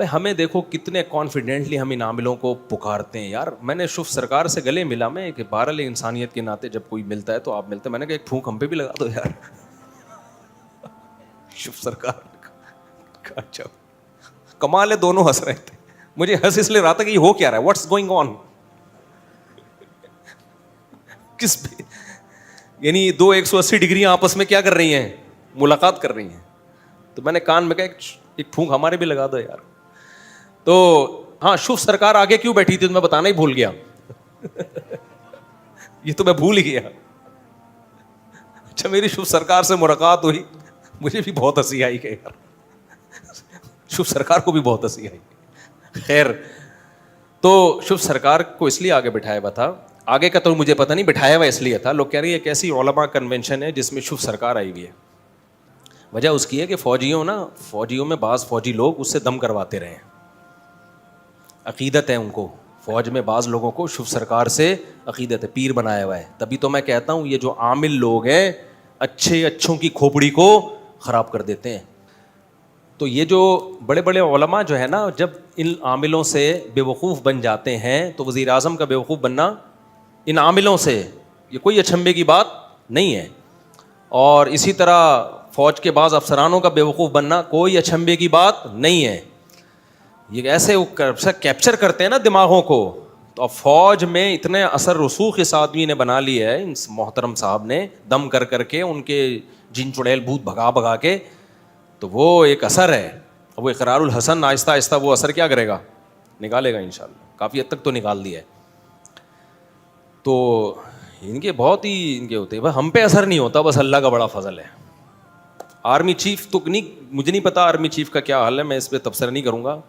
بھائی ہمیں دیکھو کتنے کانفیڈنٹلی ہم ان عاملوں کو پکارتے ہیں یار. میں نے شوف سرکار سے گلے ملا میں کہ بہرحال انسانیت کے ناطے جب کوئی ملتا ہے تو آپ ملتے ہیں. میں نے کہا ایک پھونک ہم پہ بھی لگا دو یار. شوف سرکار اچھا کمال ہے, دونوں ہنس رہے تھے. مجھے ہنس اس لیے رہا تھا کہ یہ ہو کیا رہا ہے, واٹس گوئنگ آن, کس پہ یعنی 180 ڈگریاں آپس میں کیا کر رہی ہیں, ملاقات کر رہی ہیں. تو میں نے کان میں کہا ایک پھونک ہمارے بھی لگا دو یار. تو ہاں شوف سرکار آگے کیوں بیٹھی تھی تو میں بتانا ہی بھول گیا. یہ تو میں بھول ہی گیا. اچھا میری شوف سرکار سے ملاقات ہوئی, مجھے بھی بہت ہنسی آئی کہ یار شوف سرکار کو بھی بہت ہنسی آئی. خیر تو شوف سرکار کو اس لیے آگے بٹھایا ہوا تھا, آگے کا تو مجھے پتہ نہیں, بٹھایا ہوا اس لیے تھا. لوگ کہہ رہے ہیں ایک ایسی علماء کنونشن ہے جس میں شوف سرکار آئی ہوئی ہے. وجہ اس کی ہے کہ فوجیوں میں بعض فوجی لوگ اس سے دم کرواتے رہے ہیں, عقیدت ہے ان کو. فوج میں بعض لوگوں کو شوف سرکار سے عقیدت ہے, پیر بنایا ہوا ہے. تبھی تو میں کہتا ہوں یہ جو عامل لوگ ہیں اچھوں کی کھوپڑی کو خراب کر دیتے ہیں. تو یہ جو بڑے بڑے علماء جو ہے نا, جب ان عاملوں سے بے وقوف بن جاتے ہیں تو وزیر اعظم کا بے وقوف بننا ان عاملوں سے یہ کوئی اچھمبے کی بات نہیں ہے. اور اسی طرح فوج کے بعض افسرانوں کا بے وقوف بننا کوئی اچھمبے کی بات نہیں ہے. یہ ایسے کیپچر کرتے ہیں نا دماغوں کو. تو اب فوج میں اتنے اثر رسوخ اس آدمی نے بنا لیا ہے, اس محترم صاحب نے, دم کر کے ان کے جن چڑیل بھوت بھگا کے, تو وہ ایک اثر ہے. وہ اقرار الحسن آہستہ آہستہ وہ اثر کیا کرے گا, نکالے گا انشاءاللہ. کافی حد تک تو نکال دیا ہے. تو ان کے بہت ہی ان کے ہوتے ہیں, ہم پہ اثر نہیں ہوتا, بس اللہ کا بڑا فضل ہے. آرمی چیف تو نہیں, مجھے نہیں پتا آرمی چیف کا کیا حال ہے, میں اس پہ تبصرہ نہیں کروں گا.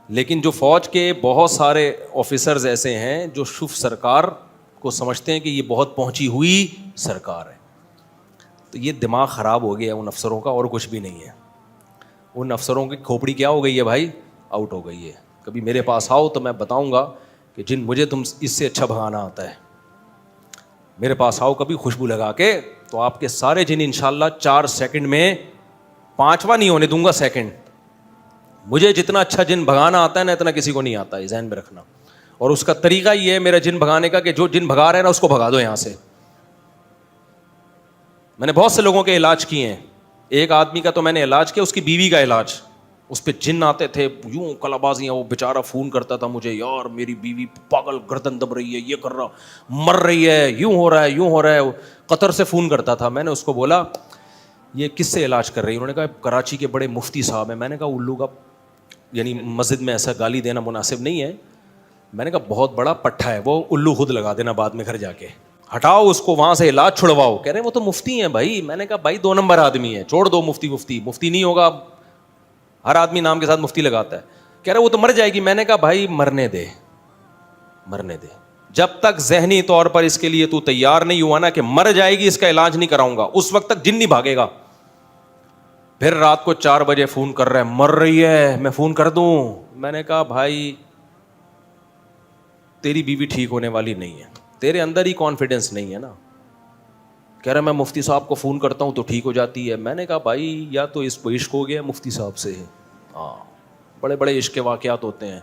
لیکن جو فوج کے بہت سارے آفیسرز ایسے ہیں جو شوف سرکار کو سمجھتے ہیں کہ یہ بہت پہنچی ہوئی سرکار ہے. تو یہ دماغ خراب ہو گیا ان افسروں کا, اور کچھ بھی نہیں ہے. ان افسروں کی کھوپڑی کیا ہو گئی ہے بھائی, آؤٹ ہو گئی ہے. کبھی میرے پاس آؤ تو میں بتاؤں گا کہ جن مجھے تم اس سے اچھا بھگانا آتا ہے. میرے پاس آؤ کبھی خوشبو لگا کے, تو آپ کے سارے جن انشاءاللہ 4 سیکنڈ میں 5واں نہیں ہونے دوں گا سیکنڈ. مجھے جتنا اچھا جن بھگانا آتا ہے نا, اتنا کسی کو نہیں آتا ہے, ذہن میں رکھنا. اور اس کا طریقہ یہ ہے میرا جن بھگانے کا کہ جو جن بھگا رہے ہیں نا اس کو بھگا دو یہاں سے. میں نے بہت سے لوگوں کے علاج کیے ہیں. ایک آدمی کا تو میں نے علاج کیا, اس کی بیوی کا علاج. اس پہ جن آتے تھے یوں کلابازیاں, وہ بیچارہ فون کرتا تھا مجھے, یار میری بیوی پاگل گردن دب رہی ہے, یہ کر رہا, مر رہی ہے, یوں ہو رہا ہے. قطر سے فون کرتا تھا. میں نے اس کو بولا یہ کس سے علاج کر رہی ہے؟ انہوں نے کہا کراچی کے بڑے مفتی صاحب ہیں. میں نے کہا الو کا یعنی مسجد میں ایسا گالی دینا مناسب نہیں ہے. میں نے کہا بہت بڑا پٹھا ہے وہ, الو خود لگا دینا بعد میں گھر جا کے, ہٹاؤ اس کو وہاں سے, علاج چھڑواؤ. کہہ رہے ہیں وہ تو مفتی ہیں بھائی. میں نے کہا بھائی 2 نمبر آدمی ہے, چھوڑ دو مفتی نہیں ہوگا. ہر آدمی نام کے ساتھ مفتی لگاتا ہے. کہہ رہے وہ تو مر جائے گی. میں نے کہا بھائی مرنے دے. جب تک ذہنی طور پر اس کے لیے تو تیار نہیں ہوا نا کہ مر جائے گی, اس کا علاج نہیں کراؤں گا, اس وقت تک جن نہیں بھاگے گا. پھر رات کو 4 بجے فون کر رہا ہے, مر رہی ہے, میں فون کر دوں. میں نے کہا بھائی تیری بیوی ٹھیک ہونے والی نہیں ہے, تیرے اندر ہی کانفیڈنس نہیں ہے نا. کہہ رہا میں مفتی صاحب کو فون کرتا ہوں تو ٹھیک ہو جاتی ہے. میں نے کہا بھائی یا تو اس کو عشق ہو گیا مفتی صاحب سے, ہاں بڑے بڑے عشق کے واقعات ہوتے ہیں,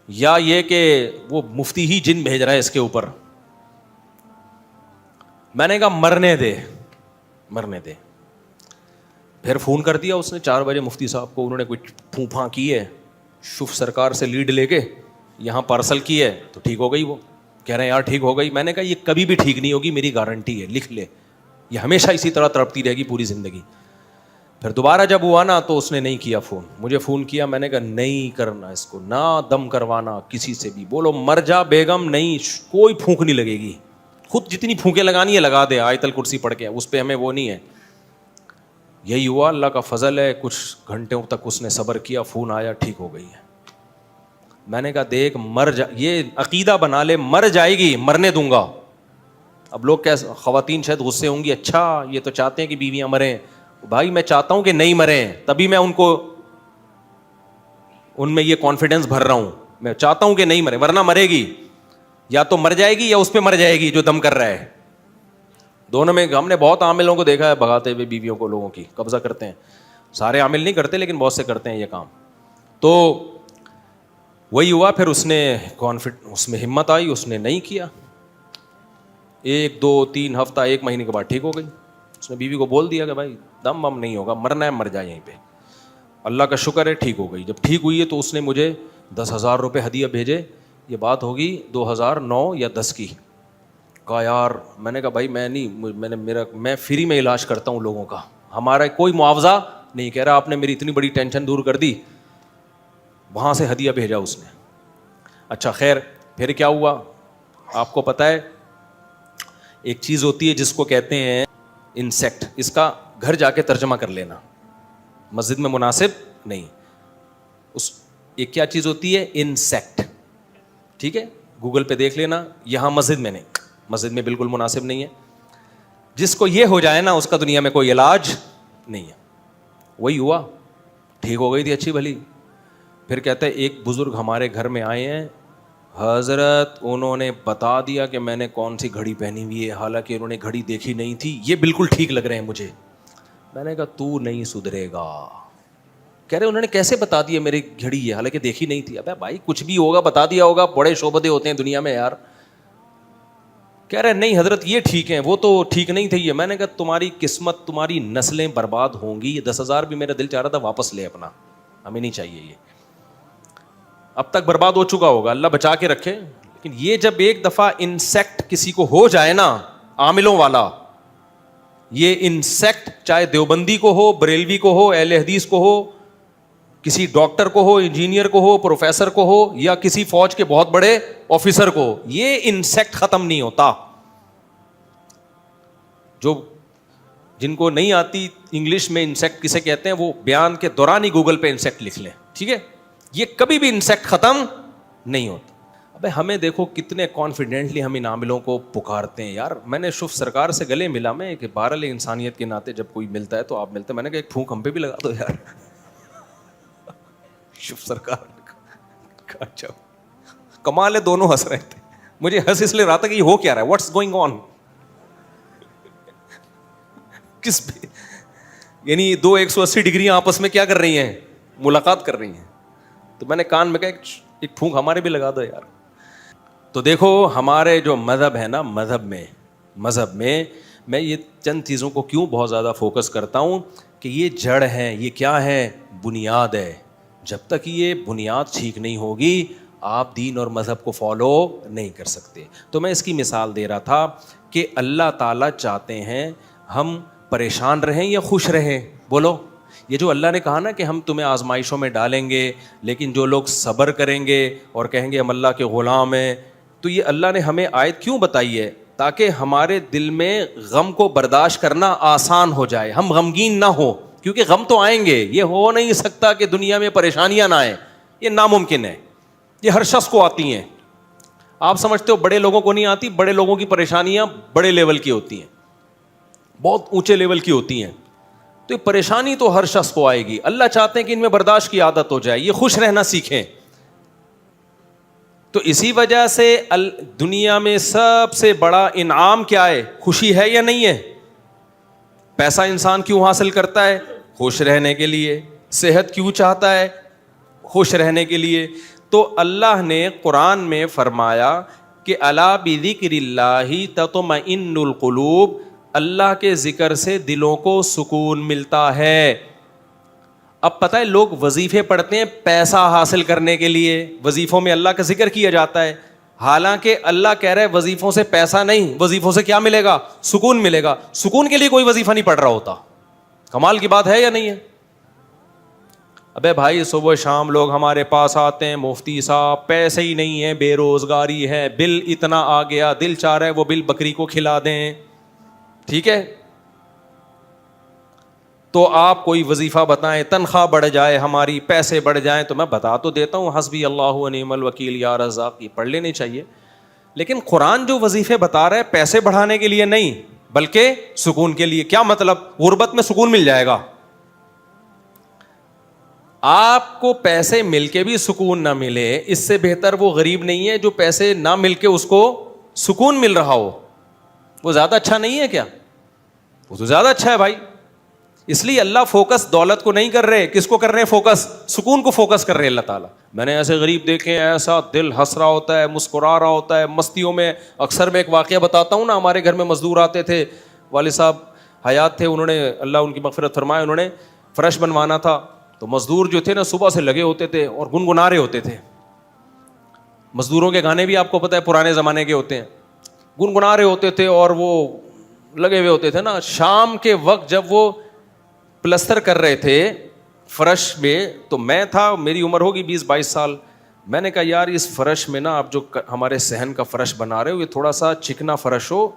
یا یہ کہ وہ مفتی ہی جن بھیج رہا ہے اس کے اوپر. میں نے کہا مرنے دے. پھر فون کر دیا اس نے 4 بجے مفتی صاحب کو. انہوں نے کوئی پھونپھاں کی ہے, شوف سرکار سے لیڈ لے کے یہاں پارسل کی ہے تو ٹھیک ہو گئی. وہ کہہ رہے ہیں یار ٹھیک ہو گئی. میں نے کہا یہ کبھی بھی ٹھیک نہیں ہوگی, میری گارنٹی ہے, لکھ لے, یہ ہمیشہ اسی طرح تڑپتی رہے گی پوری زندگی. پھر دوبارہ جب ہوا نا تو اس نے نہیں کیا فون, مجھے فون کیا. میں نے کہا نہیں کرنا اس کو, نہ دم کروانا کسی سے بھی. بولو مر جا بیگم, نہیں کوئی پھونک نہیں لگے گی, خود جتنی پھونکیں لگانی ہے لگا دے, آیت الکرسی پڑھ کے, اس پہ ہمیں وہ نہیں ہے. یہی ہوا, اللہ کا فضل ہے. کچھ گھنٹوں تک اس نے صبر کیا, فون آیا, ٹھیک ہو گئی ہے. میں نے کہا دیکھ یہ عقیدہ بنا لے, مر جائے گی, مرنے دوں گا. اب لوگ کیسے, خواتین شاید غصے ہوں گی, اچھا یہ تو چاہتے ہیں کہ بیویاں مریں. بھائی میں چاہتا ہوں کہ نہیں مریں, تبھی میں ان میں یہ کانفیڈنس بھر رہا ہوں. میں چاہتا ہوں کہ نہیں مرے, ورنہ مرے گی, یا تو مر جائے گی یا اس پہ مر جائے گی جو دم کر رہا ہے. دونوں میں ہم نے بہت عاملوں کو دیکھا ہے بھگاتے ہوئے بیویوں کو, لوگوں کی قبضہ کرتے ہیں. سارے عامل نہیں کرتے لیکن بہت سے کرتے ہیں یہ کام. تو وہی ہوا. پھر اس میں ہمت آئی, اس نے نہیں کیا. 1 2 3 ہفتہ 1 مہینے کے بعد ٹھیک ہو گئی. اس نے بیوی کو بول دیا کہ بھائی دم بم نہیں ہوگا, مرنا ہے مر جائے یہیں پہ. اللہ کا شکر ہے ٹھیک ہو گئی. جب ٹھیک ہوئی ہے تو اس نے مجھے 10,000 روپے ہدیہ بھیجے. یہ بات ہوگی 2009 یا 10 کی. کہا یار, میں نے کہا بھائی میں فری میں علاج کرتا ہوں لوگوں کا, ہمارا کوئی معاوضہ نہیں. کہہ رہا آپ نے میری اتنی بڑی ٹینشن دور کر دی. وہاں سے ہدیہ بھیجا اس نے. اچھا خیر, پھر کیا ہوا آپ کو پتہ ہے, ایک چیز ہوتی ہے جس کو کہتے ہیں انسیکٹ. اس کا گھر جا کے ترجمہ کر لینا, مسجد میں مناسب نہیں. ایک کیا چیز ہوتی ہے انسیکٹ, ٹھیک ہے, گوگل پہ دیکھ لینا. یہاں مسجد میں نہیں, مسجد میں بالکل مناسب نہیں ہے. جس کو یہ ہو جائے نا اس کا دنیا میں کوئی علاج نہیں ہے. وہی ہوا, ٹھیک ہو گئی تھی اچھی بھلی. پھر کہتے ہیں ایک بزرگ ہمارے گھر میں آئے ہیں حضرت, انہوں نے بتا دیا کہ میں نے کون سی گھڑی پہنی ہوئی ہے, حالانکہ انہوں نے گھڑی دیکھی نہیں تھی. یہ بالکل ٹھیک لگ رہے ہیں مجھے. میں نے کہا تو نہیں سدھرے گا. کہہ رہے انہوں نے کیسے بتا دیا میری گھڑی ہے, حالانکہ دیکھی نہیں تھی. ابے بھائی کچھ بھی ہوگا بتا دیا ہوگا, بڑے شعبدے ہوتے ہیں دنیا میں یار. کہہ رہے نہیں حضرت یہ ٹھیک ہیں, وہ تو ٹھیک نہیں تھی یہ. میں نے کہا تمہاری قسمت, تمہاری نسلیں برباد ہوں گی. یہ 10,000 بھی میرا دل چاہ رہا تھا واپس لے اپنا, ہمیں نہیں چاہیے یہ, اب تک برباد ہو چکا ہوگا, اللہ بچا کے رکھے. لیکن یہ جب ایک دفعہ انسیکٹ کسی کو ہو جائے نا, عاملوں والا, یہ انسیکٹ چاہے دیوبندی کو ہو, بریلوی کو ہو, اہل حدیث کو ہو, کسی ڈاکٹر کو ہو, انجینئر کو ہو, پروفیسر کو ہو, یا کسی فوج کے بہت بڑے آفیسر کو ہو, یہ انسیکٹ ختم نہیں ہوتا. جن کو نہیں آتی انگلش میں انسیکٹ کسے کہتے ہیں, وہ بیان کے دوران ہی گوگل پہ انسیکٹ لکھ لیں, ٹھیک ہے. یہ کبھی بھی انسیکٹ ختم نہیں ہوتا. ابے ہمیں دیکھو کتنے کانفیڈنٹلی ہم ان عاملوں کو پکارتے ہیں یار. میں نے شوف سرکار سے گلے ملا, میں کہ بہرحال انسانیت کے ناطے جب کوئی ملتا ہے تو آپ ملتے ہیں. میں نے کہا ایک پھونک ہم پہ بھی لگا دو یار. شوف سرکار اچھا کمال ہے, دونوں ہنس رہے تھے. مجھے ہنس اس لیے رہا تھا کہ یہ ہو کیا رہا ہے, واٹس گوئنگ آن. کس پہ یعنی 2 180 ڈگریاں آپس میں کیا کر رہی ہیں, ملاقات کر رہی ہیں. تو میں نے کان میں کہا ایک پھونک ہمارے بھی لگا دو یار. تو دیکھو ہمارے جو مذہب ہے نا, مذہب میں میں یہ چند چیزوں کو کیوں بہت زیادہ فوکس کرتا ہوں کہ یہ جڑ ہے, یہ کیا ہے, بنیاد ہے. جب تک یہ بنیاد ٹھیک نہیں ہوگی آپ دین اور مذہب کو فالو نہیں کر سکتے. تو میں اس کی مثال دے رہا تھا کہ اللہ تعالیٰ چاہتے ہیں ہم پریشان رہیں یا خوش رہیں. بولو, یہ جو اللہ نے کہا نا کہ ہم تمہیں آزمائشوں میں ڈالیں گے, لیکن جو لوگ صبر کریں گے اور کہیں گے ہم اللہ کے غلام ہیں, تو یہ اللہ نے ہمیں آیت کیوں بتائی ہے؟ تاکہ ہمارے دل میں غم کو برداشت کرنا آسان ہو جائے, ہم غمگین نہ ہوں. کیونکہ غم تو آئیں گے, یہ ہو نہیں سکتا کہ دنیا میں پریشانیاں نہ آئیں, یہ ناممکن ہے. یہ ہر شخص کو آتی ہیں. آپ سمجھتے ہو بڑے لوگوں کو نہیں آتی؟ بڑے لوگوں کی پریشانیاں بڑے لیول کی ہوتی ہیں, بہت اونچے لیول کی ہوتی ہیں. تو یہ پریشانی تو ہر شخص کو آئے گی. اللہ چاہتے ہیں کہ ان میں برداشت کی عادت ہو جائے, یہ خوش رہنا سیکھیں. تو اسی وجہ سے دنیا میں سب سے بڑا انعام کیا ہے؟ خوشی ہے یا نہیں ہے؟ پیسہ انسان کیوں حاصل کرتا ہے؟ خوش رہنے کے لیے. صحت کیوں چاہتا ہے؟ خوش رہنے کے لیے. تو اللہ نے قرآن میں فرمایا کہ الا بذکر اللہ تطمئن القلوب, اللہ کے ذکر سے دلوں کو سکون ملتا ہے. اب پتہ ہے لوگ وظیفے پڑھتے ہیں پیسہ حاصل کرنے کے لیے, وظیفوں میں اللہ کا ذکر کیا جاتا ہے, حالانکہ اللہ کہہ رہے وظیفوں سے پیسہ نہیں, وظیفوں سے کیا ملے گا؟ سکون ملے گا. سکون کے لیے کوئی وظیفہ نہیں پڑھ رہا ہوتا. کمال کی بات ہے یا نہیں ہے؟ ابے بھائی صبح شام لوگ ہمارے پاس آتے ہیں, مفتی صاحب پیسے ہی نہیں ہیں, بے روزگاری ہے, بل اتنا آ گیا, دل چاہ رہا ہے وہ بل بکری کو کھلا دیں. ٹھیک ہے, تو آپ کوئی وظیفہ بتائیں, تنخواہ بڑھ جائے ہماری, پیسے بڑھ جائیں. تو میں بتا تو دیتا ہوں حسبی اللہ و نعم الوکیل یا رزاق, یہ پڑھ لینی چاہیے. لیکن قرآن جو وظیفے بتا رہا ہے پیسے بڑھانے کے لیے نہیں بلکہ سکون کے لیے. کیا مطلب؟ غربت میں سکون مل جائے گا. آپ کو پیسے مل کے بھی سکون نہ ملے, اس سے بہتر وہ غریب نہیں ہے جو پیسے نہ مل کے اس کو سکون مل رہا ہو. وہ زیادہ اچھا نہیں ہے کیا؟ وہ تو زیادہ اچھا ہے بھائی. اس لیے اللہ فوکس دولت کو نہیں کر رہے, کس کو کر رہے ہیں فوکس؟ سکون کو فوکس کر رہے ہیں اللہ تعالیٰ. میں نے ایسے غریب دیکھے ہیں, ایسا دل ہنس رہا ہوتا ہے, مسکرا رہا ہوتا ہے مستیوں میں. اکثر میں ایک واقعہ بتاتا ہوں نا, ہمارے گھر میں مزدور آتے تھے, والد صاحب حیات تھے, انہوں نے اللہ ان کی مغفرت فرمائے, انہوں نے فرش بنوانا تھا. تو مزدور جو تھے نا صبح سے لگے ہوتے تھے اور گنگنا رہے ہوتے تھے. مزدوروں کے گانے بھی آپ کو پتہ ہے پرانے زمانے کے ہوتے ہیں, گنگنا رہے ہوتے تھے اور وہ لگے ہوئے ہوتے تھے نا. شام کے وقت جب وہ پلستر کر رہے تھے فرش میں, تو میں تھا, میری عمر ہوگی 20-22 سال. میں نے کہا یار اس فرش میں نا آپ جو ہمارے صحن کا فرش بنا رہے ہو یہ تھوڑا سا چکنا فرش ہو,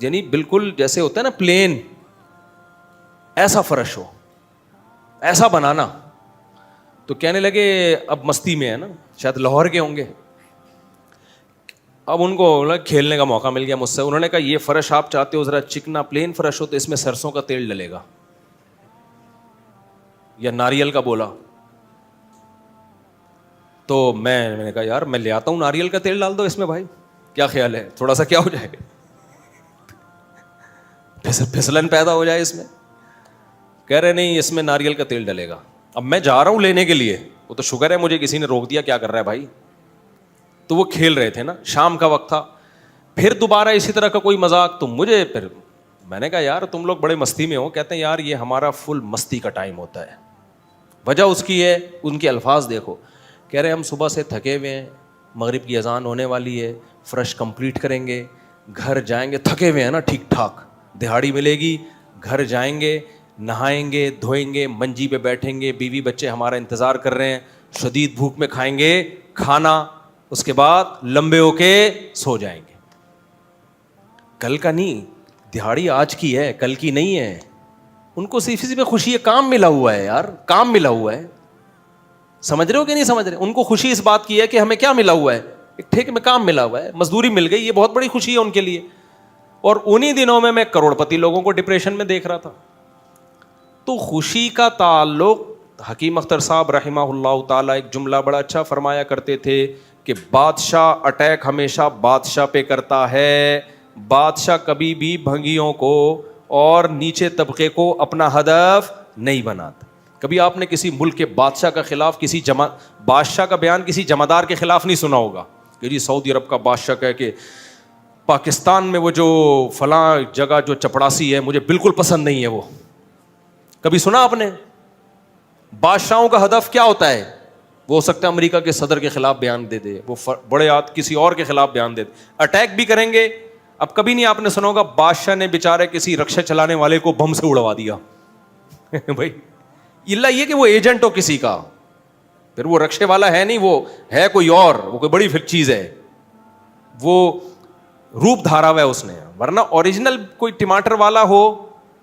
یعنی بالکل جیسے ہوتا ہے نا پلین, ایسا فرش ہو, ایسا بنانا. تو کہنے لگے اب مستی میں ہے نا, شاید لاہور کے ہوں گے. اب ان کو کھیلنے کا موقع مل گیا مجھ سے. انہوں نے کہا یہ فرش آپ چاہتے ہو ذرا چکنا پلین فرش ہو تو اس میں سرسوں کا تیل ڈلے گا یا ناریل کا بولا. تو میں نے کہا یار میں لے آتا ہوں ناریل کا تیل ڈال دو اس میں بھائی, کیا خیال ہے, تھوڑا سا کیا ہو جائے, پھسلن پیدا ہو جائے اس میں. کہہ رہے نہیں اس میں ناریل کا تیل ڈلے گا. اب میں جا رہا ہوں لینے کے لیے, وہ تو شکر ہے مجھے کسی نے روک دیا, کیا کر رہا ہے بھائی. تو وہ کھیل رہے تھے نا, شام کا وقت تھا. پھر دوبارہ اسی طرح کا کوئی مذاق, تو مجھے پھر میں نے کہا یار تم لوگ بڑے مستی میں ہو. کہتے ہیں یار یہ ہمارا فل مستی کا ٹائم ہوتا ہے. وجہ اس کی ہے, ان کے الفاظ دیکھو, کہہ رہے ہم صبح سے تھکے ہوئے ہیں, مغرب کی اذان ہونے والی ہے, فرش کمپلیٹ کریں گے, گھر جائیں گے, تھکے ہوئے ہیں نا ٹھیک ٹھاک, دہاڑی ملے گی, گھر جائیں گے, نہائیں گے, دھوئیں گے, منجی پہ بیٹھیں گے, بیوی بچے ہمارا انتظار کر رہے ہیں, شدید بھوک میں کھائیں گے کھانا, اس کے بعد لمبے ہو کے سو جائیں گے. کل کا نہیں, دہاڑی آج کی ہے, کل کی نہیں ہے. ان کو صرف اسی پہ خوشی ہے, کام ملا ہوا ہے یار, کام ملا ہوا ہے. سمجھ رہے ہو کہ نہیں سمجھ رہے؟ ان کو خوشی اس بات کی ہے کہ ہمیں کیا ملا ہوا ہے, ایک ٹھیکے میں کام ملا ہوا ہے, مزدوری مل گئی, یہ بہت بڑی خوشی ہے ان کے لیے. اور انہی دنوں میں کروڑ پتی لوگوں کو ڈپریشن میں دیکھ رہا تھا. تو خوشی کا تعلق, حکیم اختر صاحب رحمہ اللہ تعالیٰ ایک جملہ بڑا اچھا فرمایا کرتے تھے کہ بادشاہ اٹیک ہمیشہ بادشاہ پہ کرتا ہے, بادشاہ کبھی بھی بھنگیوں کو اور نیچے طبقے کو اپنا ہدف نہیں بناتا. کبھی آپ نے کسی ملک کے بادشاہ کا خلاف, کسی بادشاہ کا بیان کسی جمعدار کے خلاف نہیں سنا ہوگا کہ جی سعودی عرب کا بادشاہ کہے کہ پاکستان میں وہ جو فلاں جگہ جو چپڑاسی ہے مجھے بالکل پسند نہیں ہے. وہ کبھی سنا آپ نے؟ بادشاہوں کا ہدف کیا ہوتا ہے؟ وہ ہو سکتا ہے امریکہ کے صدر کے خلاف بیان دے دے, وہ بڑے کسی اور کے خلاف بیان دے دے, اٹیک بھی کریں گے. اب کبھی نہیں آپ نے سنا ہوگا بادشاہ نے بیچارے کسی رکشا چلانے والے کو بم سے اڑوا دیا بھائی اللہ یہ کہ وہ ایجنٹ ہو کسی کا, پھر وہ رکشے والا ہے نہیں, وہ ہے کوئی اور, وہ کوئی بڑی پھر چیز ہے, وہ روپ دھارا ہوا ہے اس نے. ورنہ اوریجنل کوئی ٹماٹر والا ہو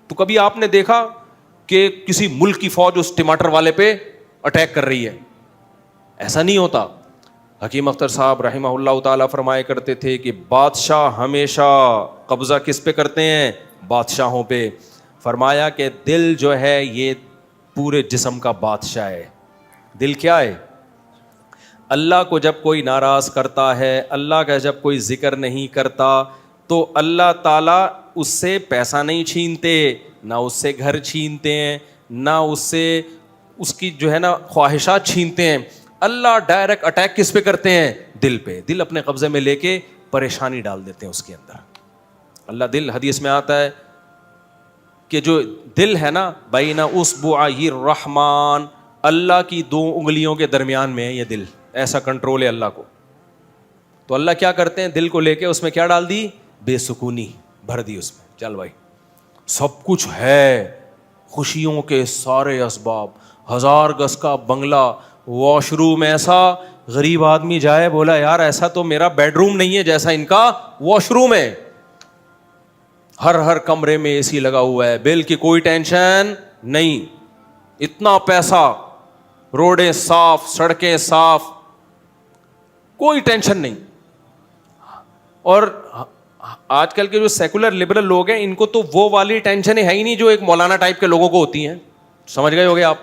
تو کبھی آپ نے دیکھا کہ کسی ملک کی فوج اس ٹماٹر والے پہ اٹیک کر رہی ہے؟ ایسا نہیں ہوتا. حکیم اختر صاحب رحمہ اللہ تعالیٰ فرمایا کرتے تھے کہ بادشاہ ہمیشہ قبضہ کس پہ کرتے ہیں؟ بادشاہوں پہ. فرمایا کہ دل جو ہے یہ پورے جسم کا بادشاہ ہے. دل کیا ہے؟ اللہ کو جب کوئی ناراض کرتا ہے, اللہ کا جب کوئی ذکر نہیں کرتا, تو اللہ تعالیٰ اس سے پیسہ نہیں چھینتے, نہ اس سے گھر چھینتے ہیں, نہ اس سے اس کی جو ہے نا خواہشات چھینتے ہیں. اللہ ڈائریکٹ اٹیک کس پہ کرتے ہیں؟ دل پہ. دل اپنے قبضے میں لے کے پریشانی ڈال دیتے ہیں اس کے اندر. اللہ دل, حدیث میں آتا ہے کہ جو دل ہے نا بین اصبعی الرحمن, اللہ کی 2 انگلیوں کے درمیان میں ہے یہ دل, ایسا کنٹرول ہے اللہ کو. تو اللہ کیا کرتے ہیں؟ دل کو لے کے اس میں کیا ڈال دی؟ بے سکونی بھر دی اس میں. چل بھائی سب کچھ ہے, خوشیوں کے سارے اسباب, 1000 گز کا بنگلہ, واش روم ایسا, غریب آدمی جائے بولا یار ایسا تو میرا بیڈ روم نہیں ہے جیسا ان کا واش روم ہے. ہر کمرے میں اے سی لگا ہوا ہے, بل کی کوئی ٹینشن نہیں, اتنا پیسہ, روڈیں صاف, سڑکیں صاف, کوئی ٹینشن نہیں. اور آج کل کے جو سیکولر لبرل لوگ ہیں ان کو تو وہ والی ٹینشن ہے ہی نہیں جو ایک مولانا ٹائپ کے لوگوں کو ہوتی ہیں. سمجھ گئے ہوگے آپ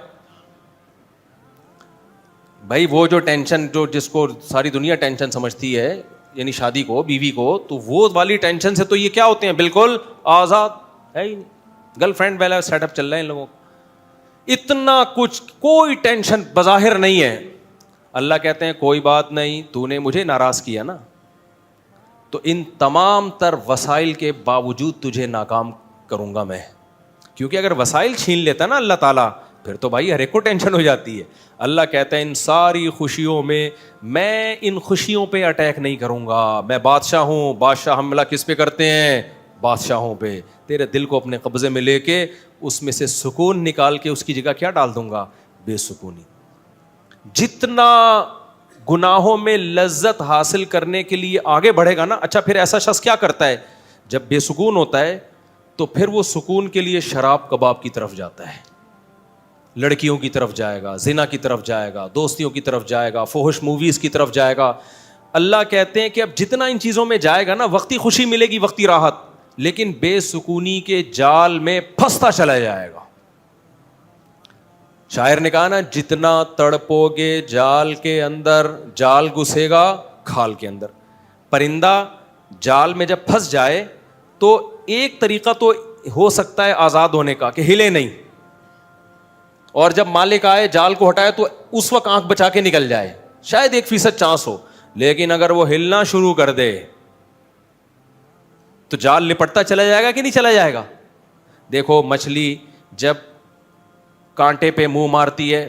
بھائی؟ وہ جو ٹینشن جو جس کو ساری دنیا ٹینشن سمجھتی ہے, یعنی شادی کو, بیوی کو, تو وہ والی ٹینشن سے تو یہ کیا ہوتے ہیں؟ بالکل آزاد ہے ہی نہیں. گرل فرینڈ والا سیٹ اپ چل رہا ہے ان لوگوں کو, اتنا کچھ, کوئی ٹینشن بظاہر نہیں ہے. اللہ کہتے ہیں کوئی بات نہیں, تو نے مجھے ناراض کیا نا, تو ان تمام تر وسائل کے باوجود تجھے ناکام کروں گا میں. کیونکہ اگر وسائل چھین لیتا نا اللہ تعالیٰ, پھر تو بھائی ہر ایک کو ٹینشن ہو جاتی ہے. اللہ کہتا ہے ان ساری خوشیوں میں ان خوشیوں پہ اٹیک نہیں کروں گا. میں بادشاہ ہوں, بادشاہ حملہ کس پہ کرتے ہیں؟ بادشاہوں پہ. تیرے دل کو اپنے قبضے میں لے کے اس میں سے سکون نکال کے اس کی جگہ کیا ڈال دوں گا؟ بے سکونی. جتنا گناہوں میں لذت حاصل کرنے کے لیے آگے بڑھے گا نا, اچھا پھر ایسا شخص کیا کرتا ہے جب بے سکون ہوتا ہے؟ تو پھر وہ سکون کے لیے شراب کباب کی طرف جاتا ہے, لڑکیوں کی طرف جائے گا, زنا کی طرف جائے گا, دوستیوں کی طرف جائے گا, فحش موویز کی طرف جائے گا. اللہ کہتے ہیں کہ اب جتنا ان چیزوں میں جائے گا نا, وقتی خوشی ملے گی, وقتی راحت, لیکن بے سکونی کے جال میں پھنستا چلا جائے گا. شاعر نے کہا نا, جتنا تڑپو گے جال کے اندر, جال گھسے گا کھال کے اندر. پرندہ جال میں جب پھنس جائے تو ایک طریقہ تو ہو سکتا ہے آزاد ہونے کا کہ ہلے نہیں, اور جب مالک آئے جال کو ہٹائے تو اس وقت آنکھ بچا کے نکل جائے, شاید 1% چانس ہو. لیکن اگر وہ ہلنا شروع کر دے تو جال لپٹتا چلا جائے گا کہ نہیں چلا جائے گا؟ دیکھو مچھلی جب کانٹے پہ منہ مارتی ہے,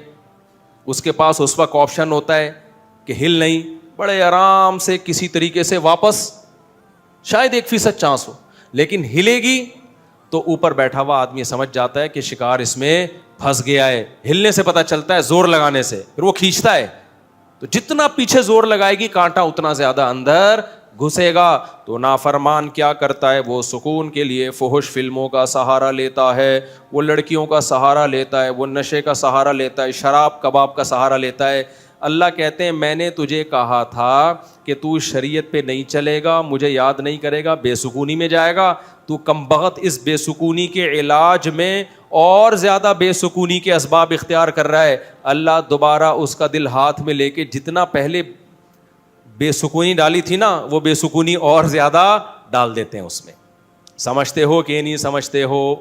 اس کے پاس اس وقت آپشن ہوتا ہے کہ ہل نہیں, بڑے آرام سے کسی طریقے سے واپس, شاید 1% چانس ہو, لیکن ہلے گی تو اوپر بیٹھا ہوا آدمی سمجھ جاتا ہے کہ شکار اس میں پھنس گیا ہے. ہلنے سے پتہ چلتا ہے, زور لگانے سے, پھر وہ کھینچتا ہے. تو جتنا پیچھے زور لگائے گی کانٹا اتنا زیادہ اندر گھسے گا. تو نافرمان کیا کرتا ہے؟ وہ سکون کے لیے فحش فلموں کا سہارا لیتا ہے, وہ لڑکیوں کا سہارا لیتا ہے, وہ نشے کا سہارا لیتا ہے, شراب کباب کا سہارا لیتا ہے. اللہ کہتے ہیں میں نے تجھے کہا تھا کہ تو شریعت پہ نہیں چلے گا, مجھے یاد نہیں کرے گا, بے سکونی میں جائے گا. تو کمبخت اس بے سکونی کے علاج میں اور زیادہ بے سکونی کے اسباب اختیار کر رہا ہے. اللہ دوبارہ اس کا دل ہاتھ میں لے کے جتنا پہلے بے سکونی ڈالی تھی نا, وہ بے سکونی اور زیادہ ڈال دیتے ہیں اس میں. سمجھتے ہو کہ نہیں سمجھتے ہو؟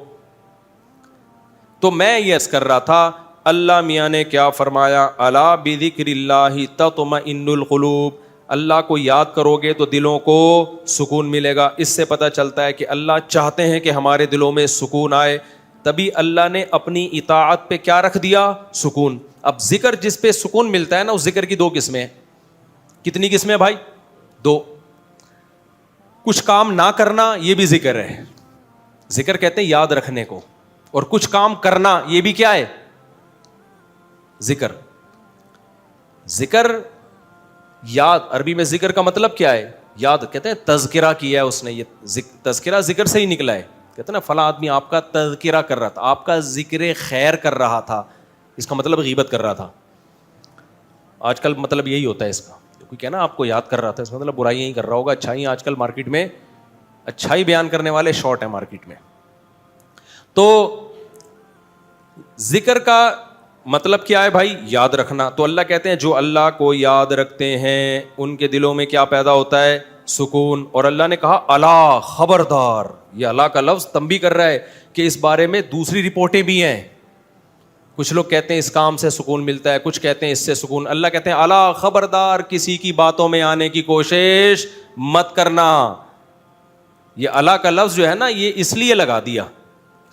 تو میں یہ عرض کر رہا تھا, اللہ میاں نے کیا فرمایا, الا بذکر اللہ تطمئن القلوب. اللہ کو یاد کرو گے تو دلوں کو سکون ملے گا. اس سے پتہ چلتا ہے کہ اللہ چاہتے ہیں کہ ہمارے دلوں میں سکون آئے, تبھی اللہ نے اپنی اطاعت پہ کیا رکھ دیا؟ سکون. اب ذکر جس پہ سکون ملتا ہے نا, اس ذکر کی 2 قسمیں ہیں. کتنی قسمیں بھائی؟ 2. کچھ کام نہ کرنا یہ بھی ذکر ہے, ذکر کہتے ہیں یاد رکھنے کو, اور کچھ کام کرنا یہ بھی کیا ہے؟ ذکر. ذکر یاد, عربی میں ذکر کا مطلب کیا ہے؟ یاد. کہتے ہیں تذکرہ کیا ہے اس نے, یہ تذکرہ ذکر سے ہی نکلا ہے. کہتے ہیں نا فلاں آدمی آپ کا تذکرہ کر رہا تھا, آپ کا ذکر خیر کر رہا تھا, اس کا مطلب غیبت کر رہا تھا. آج کل مطلب یہی ہوتا ہے اس کا, کوئی کہنا آپ کو یاد کر رہا تھا, اس کا مطلب برائیاں ہی کر رہا ہوگا. اچھائی آج کل مارکیٹ میں اچھائی بیان کرنے والے شارٹ ہیں مارکیٹ میں. تو ذکر کا مطلب کیا ہے بھائی؟ یاد رکھنا. تو اللہ کہتے ہیں جو اللہ کو یاد رکھتے ہیں ان کے دلوں میں کیا پیدا ہوتا ہے؟ سکون. اور اللہ نے کہا الا, خبردار. یہ اللہ کا لفظ تنبیہ کر رہا ہے کہ اس بارے میں دوسری رپورٹیں بھی ہیں. کچھ لوگ کہتے ہیں اس کام سے سکون ملتا ہے, کچھ کہتے ہیں اس سے سکون. اللہ کہتے ہیں الا, خبردار, کسی کی باتوں میں آنے کی کوشش مت کرنا. یہ اللہ کا لفظ جو ہے نا, یہ اس لیے لگا دیا,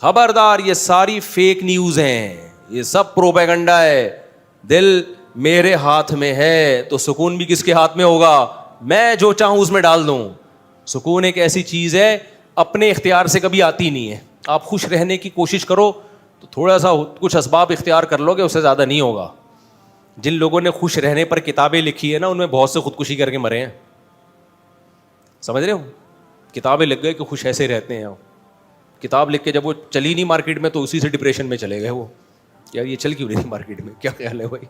خبردار, یہ ساری فیک نیوز ہیں, یہ سب پروپیگنڈا ہے. دل میرے ہاتھ میں ہے تو سکون بھی کس کے ہاتھ میں ہوگا؟ میں جو چاہوں اس میں ڈال دوں. سکون ایک ایسی چیز ہے اپنے اختیار سے کبھی آتی نہیں ہے. آپ خوش رہنے کی کوشش کرو تو تھوڑا سا کچھ اسباب اختیار کر لو گے, اس سے زیادہ نہیں ہوگا. جن لوگوں نے خوش رہنے پر کتابیں لکھی ہے نا, ان میں بہت سے خودکشی کر کے مرے ہیں. سمجھ رہے ہو؟ کتابیں لکھ گئے کہ خوش ایسے رہتے ہیں. کتاب لکھ کے جب وہ چلی نہیں مارکیٹ میں تو اسی سے ڈپریشن میں چلے گئے. وہ یار یہ چل کیوں نہیں مارکیٹ میں, کیا خیال ہے بھائی,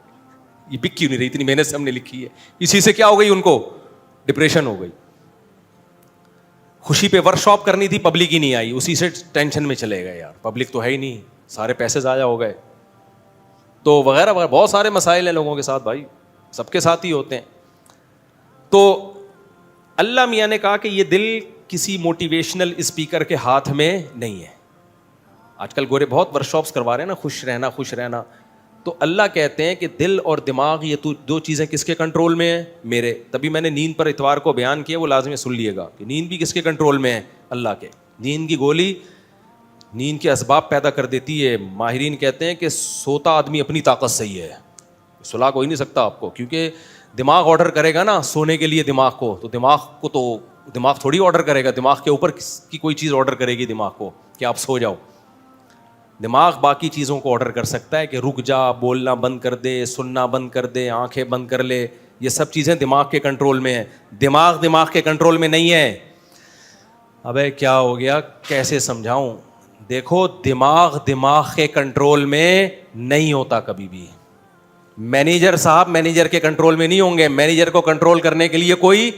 یہ بک کیوں نہیں رہی, اتنی محنت سے ہم نے لکھی ہے. اسی سے کیا ہو گئی, ان کو ڈپریشن ہو گئی. خوشی پہ ورک شاپ کرنی تھی, پبلک ہی نہیں آئی, اسی سے ٹینشن میں چلے گئے. یار پبلک تو ہے ہی نہیں, سارے پیسے ضائع ہو گئے, تو وغیرہ وغیرہ. بہت سارے مسائل ہیں لوگوں کے ساتھ بھائی, سب کے ساتھ ہی ہوتے ہیں. تو اللہ میاں نے کہا کہ یہ دل کسی موٹیویشنل اسپیکر کے ہاتھ میں نہیں ہے. آج کل گورے بہت ورک شاپس کروا رہے ہیں نا, خوش رہنا خوش رہنا. تو اللہ کہتے ہیں کہ دل اور دماغ یہ دو چیزیں کس کے کنٹرول میں ہیں؟ میرے. تبھی میں نے نیند پر اتوار کو بیان کیا, وہ لازمی سن لیے گا کہ نیند بھی کس کے کنٹرول میں ہے؟ اللہ کے. نیند کی گولی نیند کے اسباب پیدا کر دیتی ہے. ماہرین کہتے ہیں کہ سوتا آدمی اپنی طاقت سے ہی ہے, سلا کوئی نہیں سکتا آپ کو, کیونکہ دماغ آرڈر کرے گا نا سونے کے لیے دماغ کو, تو دماغ تھوڑی آرڈر کرے گا, دماغ کے اوپر کی کوئی چیز آرڈر کرے گی دماغ کو کہ آپ سو جاؤ. دماغ باقی چیزوں کو آرڈر کر سکتا ہے کہ رک جا, بولنا بند کر دے, سننا بند کر دے, آنکھیں بند کر لے. یہ سب چیزیں دماغ کے کنٹرول میں ہیں. دماغ کے کنٹرول میں نہیں ہے. ابے کیا ہو گیا, کیسے سمجھاؤں؟ دیکھو دماغ کے کنٹرول میں نہیں ہوتا کبھی بھی. مینیجر صاحب مینیجر کے کنٹرول میں نہیں ہوں گے. مینیجر کو کنٹرول کرنے کے لیے کوئی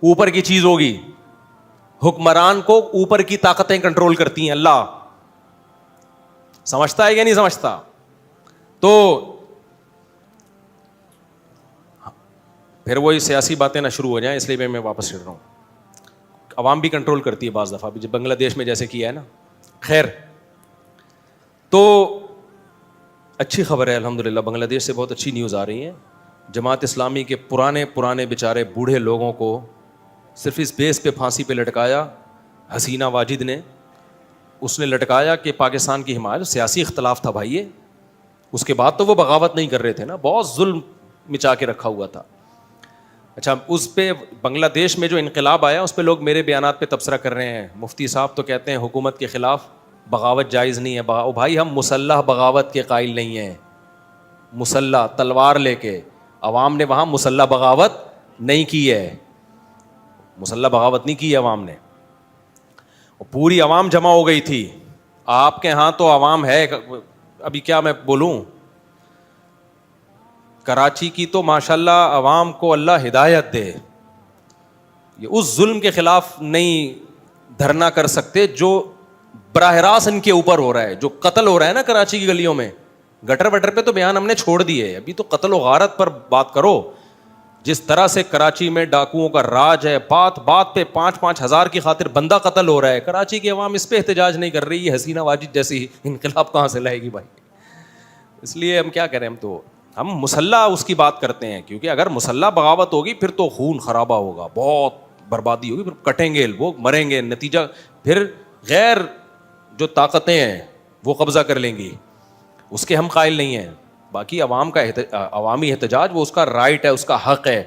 اوپر کی چیز ہوگی. حکمران کو اوپر کی طاقتیں کنٹرول کرتی ہیں. اللہ سمجھتا ہے یا نہیں سمجھتا؟ تو پھر وہی سیاسی باتیں نہ شروع ہو جائیں, اس لیے میں واپس چل رہا ہوں. عوام بھی کنٹرول کرتی ہے بعض دفعہ, جب بنگلہ دیش میں جیسے کیا ہے نا. خیر, تو اچھی خبر ہے الحمدللہ, بنگلہ دیش سے بہت اچھی نیوز آ رہی ہیں. جماعت اسلامی کے پرانے بیچارے بوڑھے لوگوں کو صرف اس بیس پہ پھانسی پہ لٹکایا حسینہ واجد نے. اس نے لٹکایا کہ پاکستان کی حمایت, سیاسی اختلاف تھا بھائی یہ, اس کے بعد تو وہ بغاوت نہیں کر رہے تھے نا, بہت ظلم مچا کے رکھا ہوا تھا. اچھا, اس پہ بنگلہ دیش میں جو انقلاب آیا اس پہ لوگ میرے بیانات پہ تبصرہ کر رہے ہیں. مفتی صاحب تو کہتے ہیں حکومت کے خلاف بغاوت جائز نہیں ہے. بھائی ہم مسلح بغاوت کے قائل نہیں ہیں. مسلح تلوار لے کے, عوام نے وہاں مسلح بغاوت نہیں کی ہے. مسلح بغاوت نہیں کی ہے عوام نے. پوری عوام جمع ہو گئی تھی. آپ کے ہاں تو عوام ہے, ابھی کیا میں بولوں, کراچی کی تو ماشاءاللہ عوام کو اللہ ہدایت دے, یہ اس ظلم کے خلاف نہیں دھرنا کر سکتے جو براہ راست ان کے اوپر ہو رہا ہے. جو قتل ہو رہا ہے نا کراچی کی گلیوں میں, گٹر وٹر پہ تو بیان ہم نے چھوڑ دیے, ابھی تو قتل و غارت پر بات کرو. جس طرح سے کراچی میں ڈاکوؤں کا راج ہے, بات بات پہ 5-5 ہزار کی خاطر بندہ قتل ہو رہا ہے. کراچی کی عوام اس پہ احتجاج نہیں کر رہی. حسینہ واجد جیسی انقلاب کہاں سے لائے گی بھائی؟ اس لیے ہم کیا کریں, ہم مسلح اس کی بات کرتے ہیں, کیونکہ اگر مسلح بغاوت ہوگی پھر تو خون خرابہ ہوگا, بہت بربادی ہوگی, پھر کٹیں گے وہ, مریں گے, نتیجہ پھر غیر جو طاقتیں ہیں وہ قبضہ کر لیں گی. اس کے ہم قائل نہیں ہیں. باقی عوام کا عوامی احتجاج وہ اس کا رائٹ ہے, اس کا حق ہے.